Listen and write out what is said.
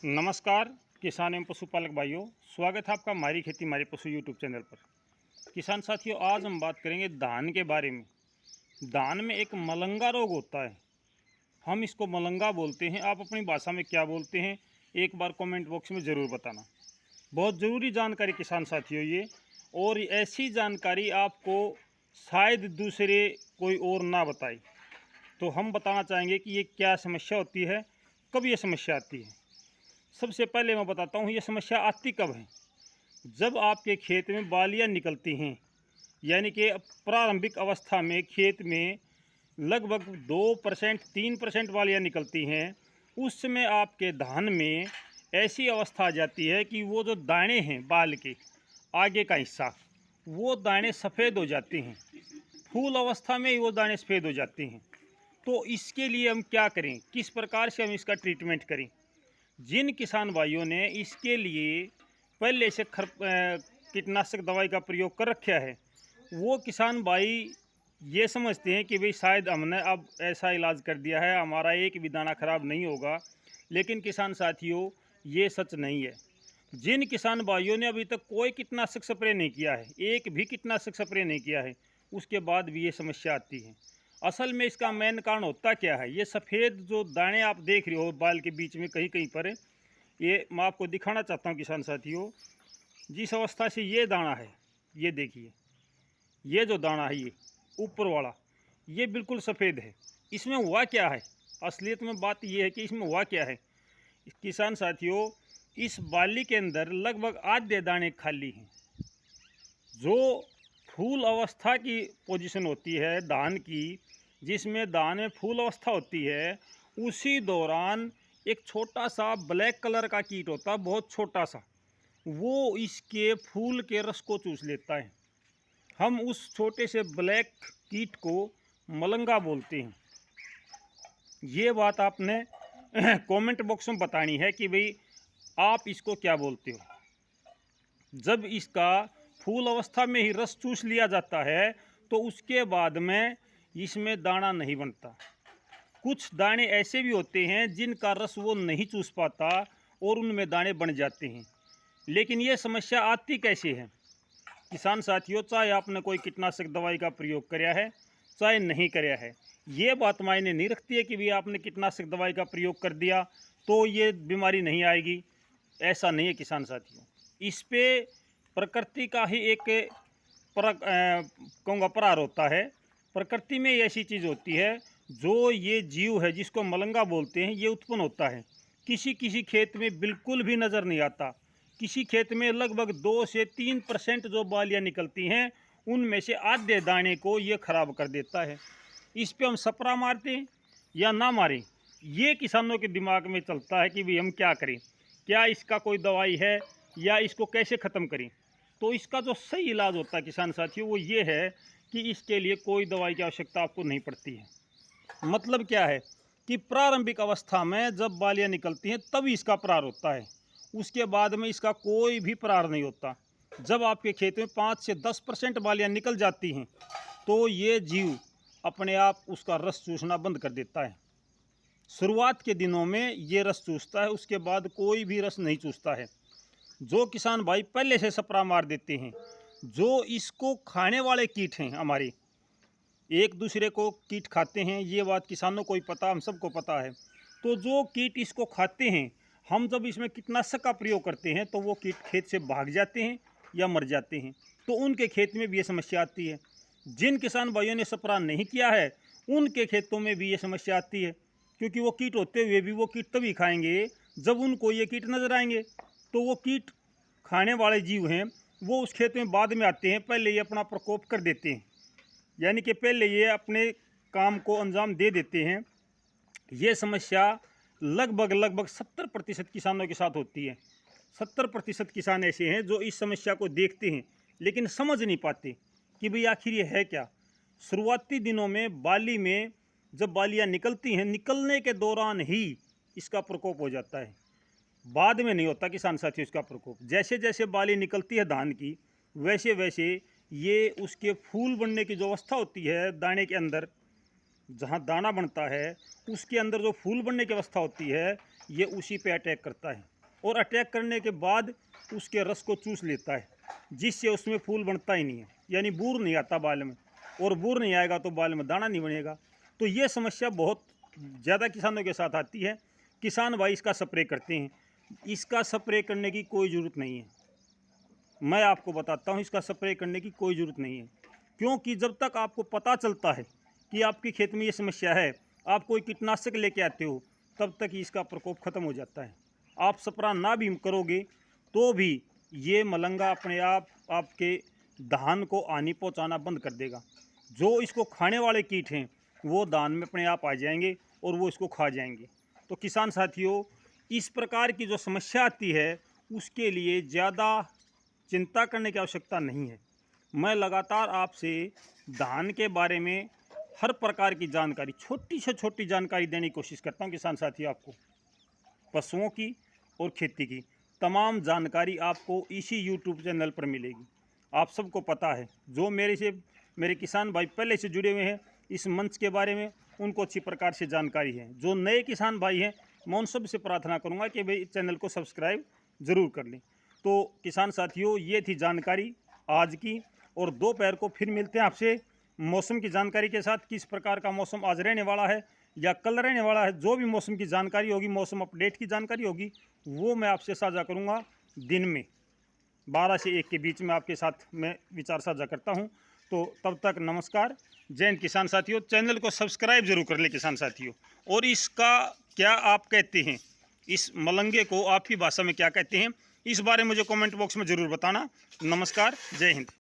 नमस्कार किसान एवं पशुपालक भाइयों, स्वागत है आपका हमारी खेती हमारे पशु यूट्यूब चैनल पर। किसान साथियों, आज हम बात करेंगे धान के बारे में। धान में एक मलंगा रोग होता है, हम इसको मलंगा बोलते हैं। आप अपनी भाषा में क्या बोलते हैं, एक बार कमेंट बॉक्स में ज़रूर बताना। बहुत ज़रूरी जानकारी किसान साथियों ये, और ऐसी जानकारी आपको शायद दूसरे कोई और ना बताए, तो हम बताना चाहेंगे कि ये क्या समस्या होती है, कब ये समस्या आती है। सबसे पहले मैं बताता हूँ ये समस्या आती कब है। जब आपके खेत में बालियाँ निकलती हैं, यानी कि प्रारंभिक अवस्था में खेत में लगभग 2% 3% बालियाँ निकलती हैं, उस समय आपके धान में ऐसी अवस्था आ जाती है कि वो जो दाने हैं बाल के आगे का हिस्सा, वो दाने सफ़ेद हो जाते हैं। फूल अवस्था में ही वो दाने सफ़ेद हो जाते हैं। तो इसके लिए हम क्या करें, किस प्रकार से हम इसका ट्रीटमेंट करें। जिन किसान भाइयों ने इसके लिए पहले से कीटनाशक दवाई का प्रयोग कर रखा है, वो किसान भाई ये समझते हैं कि भाई शायद हमने अब ऐसा इलाज कर दिया है, हमारा एक भी दाना खराब नहीं होगा। लेकिन किसान साथियों, ये सच नहीं है। जिन किसान भाइयों ने अभी तक कोई कीटनाशक स्प्रे नहीं किया है, एक भी कीटनाशक स्प्रे नहीं किया है, उसके बाद भी ये समस्या आती है। असल में इसका मेन कारण होता क्या है, ये सफ़ेद जो दाने आप देख रहे हो बाल के बीच में कहीं कहीं पर, ये मैं आपको दिखाना चाहता हूँ किसान साथियों। जिस अवस्था से ये दाना है, ये देखिए, ये जो दाना है ये ऊपर वाला, ये बिल्कुल सफ़ेद है। इसमें हुआ क्या है, असलियत में बात ये है कि इसमें हुआ क्या है किसान साथियों, इस बाली के अंदर लगभग आधे दाने खाली हैं। जो फूल अवस्था की पोजीशन होती है धान की, जिसमें धान में फूल अवस्था होती है, उसी दौरान एक छोटा सा ब्लैक कलर का कीट होता है, बहुत छोटा सा, वो इसके फूल के रस को चूस लेता है। हम उस छोटे से ब्लैक कीट को मलंगा बोलते हैं। ये बात आपने कमेंट बॉक्स में बतानी है कि भाई आप इसको क्या बोलते हो। जब इसका फूल अवस्था में ही रस चूस लिया जाता है, तो उसके बाद में इसमें दाना नहीं बनता। कुछ दाने ऐसे भी होते हैं जिनका रस वो नहीं चूस पाता और उनमें दाने बन जाते हैं। लेकिन ये समस्या आती कैसे है किसान साथियों, चाहे आपने कोई कीटनाशक दवाई का प्रयोग कराया है चाहे नहीं कराया है, ये बात मायने नहीं रखती है कि भी आपने कीटनाशक दवाई का प्रयोग कर दिया तो ये बीमारी नहीं आएगी। ऐसा नहीं है किसान साथियों। इस पे प्रकृति का ही एक कहूँगा प्रहार होता है। प्रकृति में ऐसी चीज़ होती है, जो ये जीव है जिसको मलंगा बोलते हैं, ये उत्पन्न होता है। किसी किसी खेत में बिल्कुल भी नज़र नहीं आता। किसी खेत में लगभग 2 से 3% जो बालियाँ निकलती हैं, उनमें से आधे दाने को ये खराब कर देता है। इस पे हम स्प्रे मारते हैं या ना मारें, ये किसानों के दिमाग में चलता है कि भाई हम क्या करें, क्या इसका कोई दवाई है या इसको कैसे ख़त्म करें। तो इसका जो सही इलाज होता है किसान साथियों, वो ये है कि इसके लिए कोई दवाई की आवश्यकता आपको नहीं पड़ती है। मतलब क्या है कि प्रारंभिक अवस्था में जब बालियाँ निकलती हैं तभी इसका प्रहार होता है, उसके बाद में इसका कोई भी प्रहार नहीं होता। जब आपके खेत में 5 से 10% बालियाँ निकल जाती हैं, तो ये जीव अपने आप उसका रस चूसना बंद कर देता है। शुरुआत के दिनों में ये रस चूसता है, उसके बाद कोई भी रस नहीं चूसता है। जो किसान भाई पहले से स्प्रे मार देते हैं, जो इसको खाने वाले कीट हैं, हमारे एक दूसरे को कीट खाते हैं, ये बात किसानों को ही पता, हम सबको पता है। तो जो कीट इसको खाते हैं, हम जब इसमें कीटनाशक का प्रयोग करते हैं तो वो कीट खेत से भाग जाते हैं या मर जाते हैं। तो उनके खेत में भी ये समस्या आती है। जिन किसान भाइयों ने स्प्रे नहीं किया है, उनके खेतों में भी ये समस्या आती है, क्योंकि वो कीट होते हुए भी वो कीट तभी खाएंगे जब उनको ये कीट नज़र आएंगे। तो वो कीट खाने वाले जीव हैं, वो उस खेत में बाद में आते हैं, पहले ये अपना प्रकोप कर देते हैं, यानी कि पहले ये अपने काम को अंजाम दे देते हैं। ये समस्या लगभग 70% किसानों के साथ होती है। 70% किसान ऐसे हैं जो इस समस्या को देखते हैं लेकिन समझ नहीं पाते कि भाई आखिर ये है क्या। शुरुआती दिनों में बाली में जब बालियाँ निकलती हैं, निकलने के दौरान ही इसका प्रकोप हो जाता है, बाद में नहीं होता किसान साथियों इसका प्रकोप। जैसे जैसे बाली निकलती है धान की, वैसे वैसे ये उसके फूल बनने की जो अवस्था होती है दाने के अंदर, जहाँ दाना बनता है उसके अंदर जो फूल बनने की अवस्था होती है, ये उसी पे अटैक करता है और अटैक करने के बाद उसके रस को चूस लेता है, जिससे उसमें फूल बनता ही नहीं है, यानी बूर नहीं आता बाल में, और बूर नहीं आएगा तो बाल में दाना नहीं बनेगा। तो ये समस्या बहुत ज़्यादा किसानों के साथ आती है। किसान भाई इसका स्प्रे करते हैं, इसका स्प्रे करने की कोई ज़रूरत नहीं है। मैं आपको बताता हूँ, इसका स्प्रे करने की कोई ज़रूरत नहीं है, क्योंकि जब तक आपको पता चलता है कि आपके खेत में ये समस्या है, आप कोई कीटनाशक लेके आते हो, तब तक इसका प्रकोप खत्म हो जाता है। आप स्प्रे ना भी करोगे तो भी ये मलंगा अपने आप आपके धान को हानि पहुंचाना बंद कर देगा। जो इसको खाने वाले कीट हैं वो धान में अपने आप आ जाएंगे और वो इसको खा जाएंगे। तो किसान साथियों, इस प्रकार की जो समस्या आती है उसके लिए ज़्यादा चिंता करने की आवश्यकता नहीं है। मैं लगातार आपसे धान के बारे में हर प्रकार की जानकारी, छोटी से छोटी जानकारी देने की कोशिश करता हूँ किसान साथियों। आपको पशुओं की और खेती की तमाम जानकारी आपको इसी यूट्यूब चैनल पर मिलेगी। आप सबको पता है, जो मेरे किसान भाई पहले से जुड़े हुए हैं इस मंच के बारे में, उनको अच्छी प्रकार से जानकारी है। जो नए किसान भाई हैं, मैं उन सब से प्रार्थना करूंगा कि भाई चैनल को सब्सक्राइब ज़रूर कर लें। तो किसान साथियों, ये थी जानकारी आज की, और दोपहर को फिर मिलते हैं आपसे मौसम की जानकारी के साथ। किस प्रकार का मौसम आज रहने वाला है या कल रहने वाला है, जो भी मौसम की जानकारी होगी, मौसम अपडेट की जानकारी होगी, वो मैं आपसे साझा करूंगा दिन में 12 से 1 के बीच में आपके साथ मैं विचार साझा करता हूं। तो तब तक नमस्कार, जय हिंद किसान साथियों। चैनल को सब्सक्राइब जरूर कर ले किसान साथियों। और इसका क्या आप कहते हैं, इस मलंगे को आपकी भाषा में क्या कहते हैं, इस बारे में मुझे कमेंट बॉक्स में ज़रूर बताना। नमस्कार, जय हिंद।